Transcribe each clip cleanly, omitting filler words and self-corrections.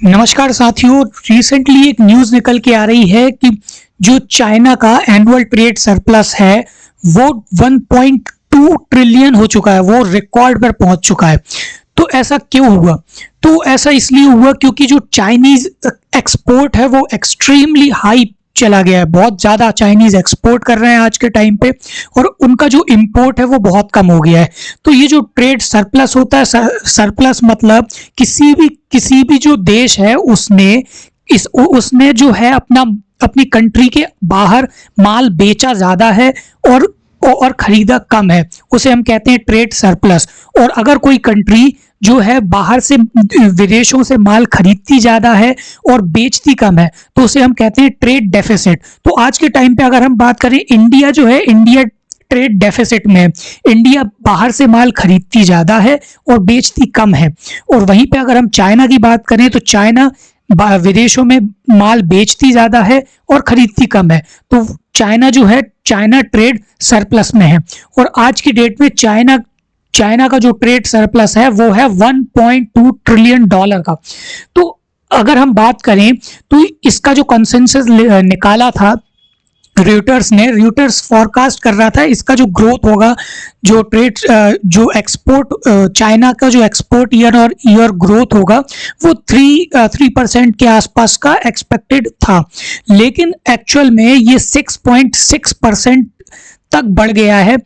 नमस्कार साथियों। रिसेंटली एक न्यूज़ निकल के आ रही है कि जो चाइना का एनुअल ट्रेड सरप्लस है वो 1.2 ट्रिलियन हो चुका है, वो रिकॉर्ड पर पहुंच चुका है। तो ऐसा क्यों हुआ? तो ऐसा इसलिए हुआ क्योंकि जो चाइनीज एक्सपोर्ट है वो एक्सट्रीमली हाई चला गया है। बहुत ज़्यादा चाइनीज एक्सपोर्ट कर रहे हैं आज के टाइम पे, और उनका जो इंपोर्ट है वो बहुत कम हो गया है। तो ये जो ट्रेड सरप्लस होता है, सरप्लस मतलब किसी भी जो देश है उसने जो है अपनी कंट्री के बाहर माल बेचा ज़्यादा है और खरीदा कम है, उसे हम कहते हैं ट्रेड सरप्लस। और अगर कोई कंट्री जो है बाहर से विदेशों से माल खरीदती ज्यादा है और बेचती कम है तो उसे हम कहते हैं ट्रेड डेफिसिट। तो आज के टाइम पे अगर हम बात करें, इंडिया जो है, इंडिया ट्रेड डेफिसिट में है। इंडिया बाहर से माल खरीदती ज्यादा है और बेचती कम है। और वहीं पे अगर हम चाइना की बात करें तो चाइना विदेशों में माल बेचती ज्यादा है और खरीदती कम है। तो चाइना जो है, चाइना ट्रेड सरप्लस में है। और आज की डेट में चाइना का जो ट्रेड सरप्लस है वो है 1.2 ट्रिलियन डॉलर का। तो अगर हम बात करें तो इसका जो कंसेंसस निकाला था र्यूटर्स फोरकास्ट कर रहा था, इसका जो ग्रोथ होगा, जो एक्सपोर्ट चाइना का जो एक्सपोर्ट ईयर ग्रोथ होगा वो 3% के आसपास का एक्सपेक्टेड था। लेकिन एक्चुअल में ये 6.6% तक बढ़ गया है,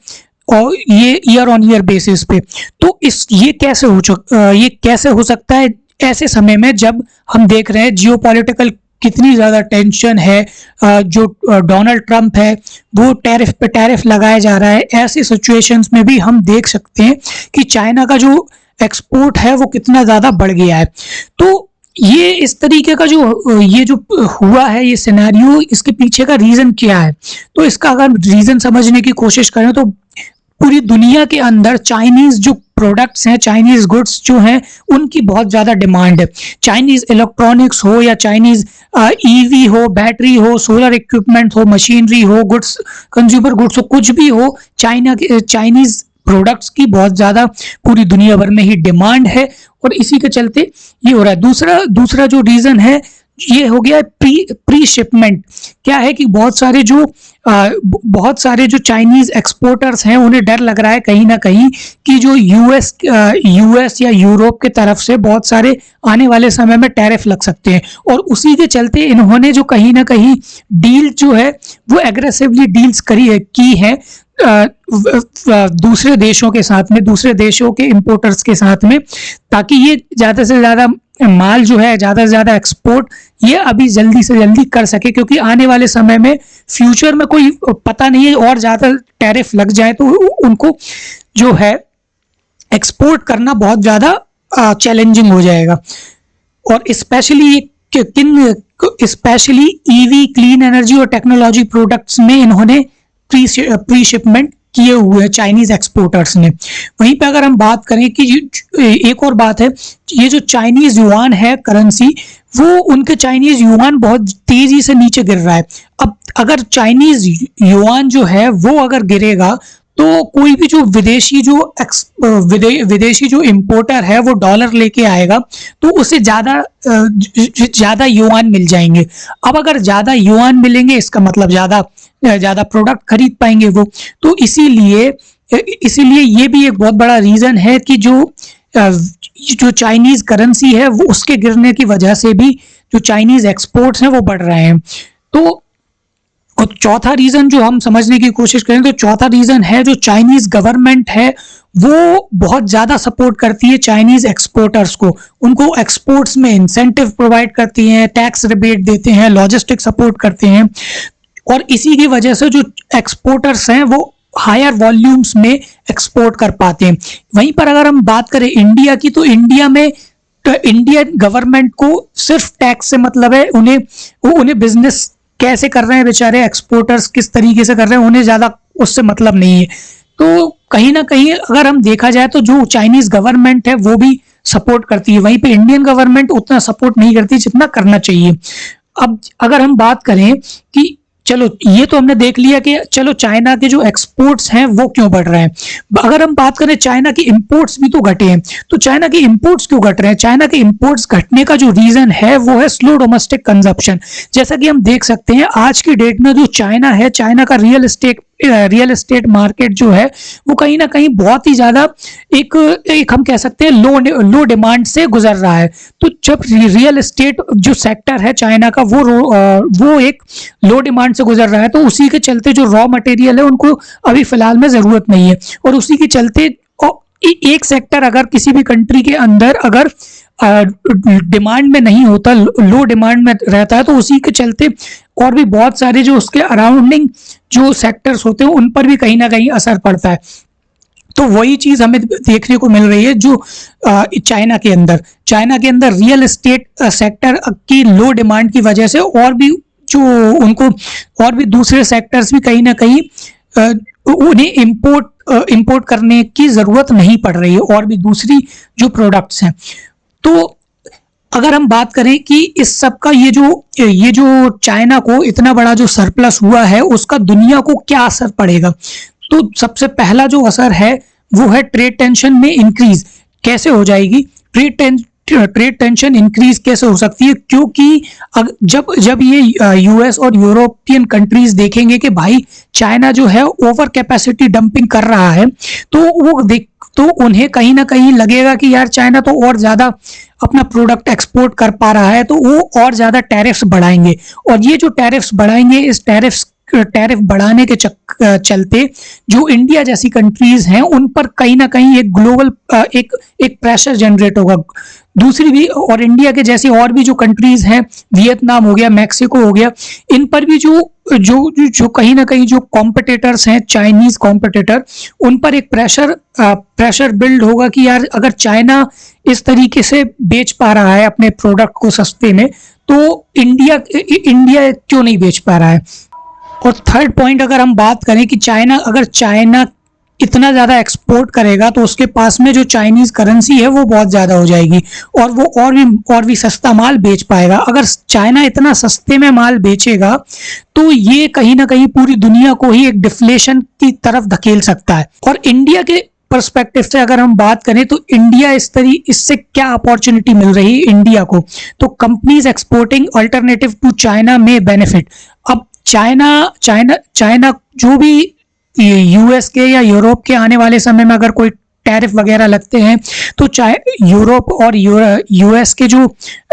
और ये ईयर ऑन ईयर बेसिस पे। तो ये कैसे हो सकता है ऐसे समय में जब हम देख रहे हैं जियोपॉलिटिकल कितनी ज़्यादा टेंशन है। जो डोनाल्ड ट्रंप है वो टैरिफ पे टैरिफ लगाया जा रहा है। ऐसी सिचुएशंस में भी हम देख सकते हैं कि चाइना का जो एक्सपोर्ट है वो कितना ज़्यादा बढ़ गया है। तो ये इस तरीके का जो हुआ है, ये सिनेरियो, इसके पीछे का रीज़न क्या है? तो इसका अगर रीज़न समझने की कोशिश करें तो पूरी दुनिया के अंदर चाइनीज जो प्रोडक्ट्स हैं, चाइनीज गुड्स जो हैं, उनकी बहुत ज़्यादा डिमांड है। चाइनीज इलेक्ट्रॉनिक्स हो या चाइनीज ईवी हो, बैटरी हो, सोलर इक्विपमेंट हो, मशीनरी हो, गुड्स, कंज्यूमर गुड्स हो, कुछ भी हो, चाइनीज प्रोडक्ट्स की बहुत ज़्यादा पूरी दुनिया भर में ही डिमांड है। और इसी के चलते ये हो रहा है। दूसरा जो रीज़न है ये हो गया प्री शिपमेंट। क्या है कि बहुत सारे जो चाइनीज एक्सपोर्टर्स हैं उन्हें डर लग रहा है कहीं ना कहीं कि जो यूएस या यूरोप के तरफ से बहुत सारे आने वाले समय में टैरिफ लग सकते हैं। और उसी के चलते इन्होंने जो कहीं ना कहीं डील जो है वो एग्रेसिवली डील्स की है दूसरे देशों के साथ में, दूसरे देशों के इंपोर्टर्स के साथ में, ताकि ये ज़्यादा से ज़्यादा माल जो है, ज़्यादा से ज़्यादा एक्सपोर्ट ये अभी जल्दी से जल्दी कर सके। क्योंकि आने वाले समय में फ्यूचर में कोई पता नहीं है, और ज़्यादा टैरिफ लग जाए तो उनको जो है एक्सपोर्ट करना बहुत ज़्यादा चैलेंजिंग हो जाएगा। और स्पेशली ईवी, क्लीन एनर्जी और टेक्नोलॉजी प्रोडक्ट्स में इन्होंने प्री शिपमेंट किए हुए हैं चाइनीज एक्सपोर्टर्स ने। वहीं पे अगर हम बात करें कि एक और बात है, ये जो चाइनीज युआन है करेंसी, वो उनके चाइनीज युआन बहुत तेजी से नीचे गिर रहा है। अब अगर चाइनीज युआन जो है वो अगर गिरेगा तो कोई भी जो विदेशी जो इंपोर्टर है वो डॉलर लेके आएगा तो उसे ज़्यादा युआन मिल जाएंगे। अब अगर ज़्यादा युआन मिलेंगे इसका मतलब ज़्यादा प्रोडक्ट खरीद पाएंगे वो। तो इसीलिए ये भी एक बहुत बड़ा रीज़न है कि जो चाइनीज़ करेंसी है वो उसके गिरने की वजह से भी जो चाइनीज़ एक्सपोर्ट्स हैं वो बढ़ रहे हैं। तो और चौथा रीज़न जो हम समझने की कोशिश करें तो चौथा रीज़न है जो चाइनीज़ गवर्नमेंट है वो बहुत ज़्यादा सपोर्ट करती है चाइनीज़ एक्सपोर्टर्स को। उनको एक्सपोर्ट्स में इंसेंटिव प्रोवाइड करती हैं, टैक्स रिबेट देते हैं, लॉजिस्टिक सपोर्ट करते हैं। और इसी की वजह से जो एक्सपोर्टर्स हैं वो हायर वॉल्यूम्स में एक्सपोर्ट कर पाते हैं। वहीं पर अगर हम बात करें इंडिया की, तो इंडिया में इंडियन गवर्नमेंट को सिर्फ टैक्स से मतलब है। उन्हें बिजनेस कैसे कर रहे हैं बेचारे एक्सपोर्टर्स, किस तरीके से कर रहे हैं, उन्हें ज़्यादा उससे मतलब नहीं है। तो कहीं ना कहीं अगर हम देखा जाए तो जो चाइनीज़ गवर्नमेंट है वो भी सपोर्ट करती है, वहीं पे इंडियन गवर्नमेंट उतना सपोर्ट नहीं करती जितना करना चाहिए। अब अगर हम बात करें कि चलो ये तो हमने देख लिया कि चलो चाइना के जो एक्सपोर्ट्स हैं वो क्यों बढ़ रहे हैं। अगर हम बात करें चाइना के इंपोर्ट्स भी तो घटे हैं, तो चाइना के इंपोर्ट्स क्यों घट रहे हैं? चाइना के इंपोर्ट्स घटने का जो रीजन है वो है स्लो डोमेस्टिक कंजप्शन। जैसा कि हम देख सकते हैं आज की डेट में जो चाइना है, चाइना का रियल एस्टेट मार्केट जो है वो कहीं ना कहीं बहुत ही ज्यादा एक हम कह सकते हैं लो डिमांड से गुजर रहा है। तो जब रियल एस्टेट जो सेक्टर है चाइना का वो एक लो डिमांड से गुजर रहा है, तो उसी के चलते जो रॉ मटेरियल है उनको अभी फिलहाल में जरूरत नहीं है, और उसी के चलते एक सेक्टर अगर किसी भी कंट्री के अंदर अगर डिमांड में नहीं होता, लो डिमांड में रहता है, तो उसी के चलते और भी बहुत सारे जो उसके अराउंडिंग जो सेक्टर्स होते हैं उन पर भी कहीं ना कहीं असर पड़ता है। तो वही चीज हमें देखने को मिल रही है जो चाइना के अंदर रियल एस्टेट सेक्टर की लो डिमांड की वजह से और भी जो उनको और भी दूसरे सेक्टर्स भी कहीं ना कहीं उन्हें इंपोर्ट करने की जरूरत नहीं पड़ रही है, और भी दूसरी जो प्रोडक्ट्स हैं। तो अगर हम बात करें कि इस सब का ये जो चाइना को इतना बड़ा जो सरप्लस हुआ है उसका दुनिया को क्या असर पड़ेगा, तो सबसे पहला जो असर है वो है ट्रेड टेंशन में इंक्रीज कैसे हो जाएगी। ट्रेड टेंशन इंक्रीज कैसे हो सकती है? क्योंकि जब ये यूएस और यूरोपियन कंट्रीज देखेंगे कि भाई चाइना जो है ओवर कैपेसिटी डंपिंग कर रहा है, तो उन्हें कहीं ना कहीं लगेगा कि यार चाइना तो और ज्यादा अपना प्रोडक्ट एक्सपोर्ट कर पा रहा है, तो वो और ज्यादा टैरिफ्स बढ़ाएंगे, और ये जो टैरिफ्स बढ़ाएंगे, इस टैरिफ बढ़ाने के चलते जो इंडिया जैसी कंट्रीज हैं उन पर कहीं ना कहीं एक ग्लोबल एक प्रेशर जनरेट होगा। दूसरी भी और इंडिया के जैसी और भी जो कंट्रीज हैं, वियतनाम हो गया, मैक्सिको हो गया, इन पर भी जो कहीं ना कहीं जो कॉम्पिटिटर्स हैं, चाइनीज कॉम्पिटिटर, उन पर एक प्रेशर बिल्ड होगा कि यार अगर चाइना इस तरीके से बेच पा रहा है अपने प्रोडक्ट को सस्ते में, तो इंडिया क्यों नहीं बेच पा रहा है। और थर्ड पॉइंट अगर हम बात करें कि अगर चाइना इतना ज़्यादा एक्सपोर्ट करेगा तो उसके पास में जो चाइनीज़ करेंसी है वो बहुत ज़्यादा हो जाएगी, और वो और भी सस्ता माल बेच पाएगा। अगर चाइना इतना सस्ते में माल बेचेगा तो ये कहीं ना कहीं पूरी दुनिया को ही एक डिफ्लेशन की तरफ धकेल सकता है। और इंडिया के पर्सपेक्टिव से अगर हम बात करें तो इससे क्या अपॉर्चुनिटी मिल रही है इंडिया को, तो companies exporting alternative to China में बेनिफिट। अब चाइना जो भी यूएस के या यूरोप के आने वाले समय में अगर कोई टैरिफ वगैरह लगते हैं, तो यूरोप और यूएस के जो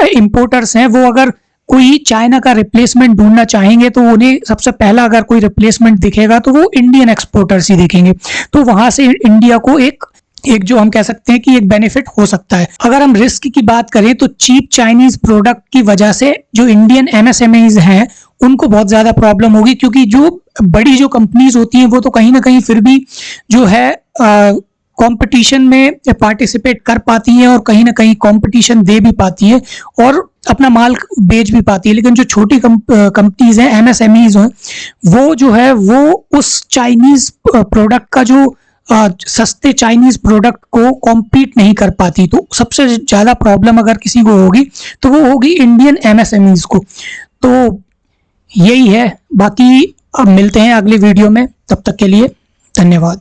इंपोर्टर्स हैं वो अगर कोई चाइना का रिप्लेसमेंट ढूंढना चाहेंगे तो उन्हें सबसे पहला अगर कोई रिप्लेसमेंट दिखेगा तो वो इंडियन एक्सपोर्टर्स ही दिखेंगे। तो वहां से इंडिया को एक जो हम कह सकते हैं कि एक बेनिफिट हो सकता है। अगर हम रिस्क की बात करें तो चीप चाइनीज प्रोडक्ट की वजह से जो इंडियन एमएसएमईज हैं उनको बहुत ज्यादा प्रॉब्लम होगी, क्योंकि जो बड़ी जो कंपनीज होती हैं वो तो कहीं ना कहीं फिर भी जो है कंपटीशन में पार्टिसिपेट कर पाती हैं और कहीं ना कहीं कंपटीशन दे भी पाती हैं और अपना माल बेच भी पाती है। लेकिन जो छोटी कंपनीज हैं, एमएसएमईज हैं, वो जो है वो उस चाइनीज प्रोडक्ट का जो सस्ते चाइनीज प्रोडक्ट को कॉम्पीट नहीं कर पाती। तो सबसे ज्यादा प्रॉब्लम अगर किसी को होगी तो वो होगी इंडियन एमएसएमईज को। तो यही है, बाकी अब मिलते हैं अगली वीडियो में, तब तक के लिए धन्यवाद।